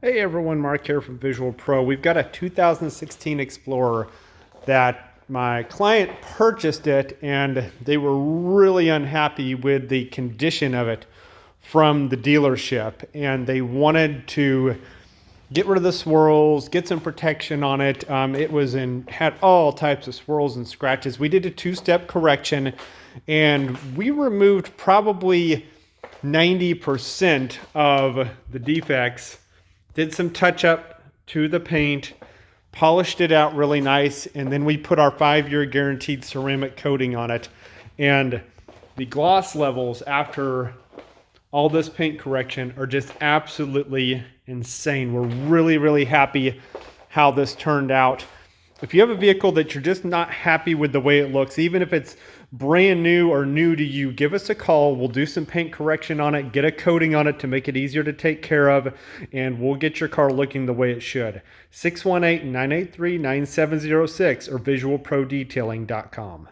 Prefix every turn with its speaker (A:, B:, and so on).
A: Hey everyone, Mark here from Visual Pro. We've got a 2016 Explorer that my client purchased it and they were really unhappy with the condition of it from the dealership, and they wanted to get rid of the swirls, get some protection on it. Had all types of swirls and scratches. We did a two-step correction and we removed probably 90% of the defects, did some touch up to the paint, polished it out really nice, and then we put our 5-year guaranteed ceramic coating on it. And the gloss levels after all this paint correction are just absolutely insane. We're really, really happy how this turned out. If you have a vehicle that you're just not happy with the way it looks, even if it's brand new or new to you, give us a call. We'll do some paint correction on it, get a coating on it to make it easier to take care of, and we'll get your car looking the way it should. 618-983-9706 or visualprodetailing.com.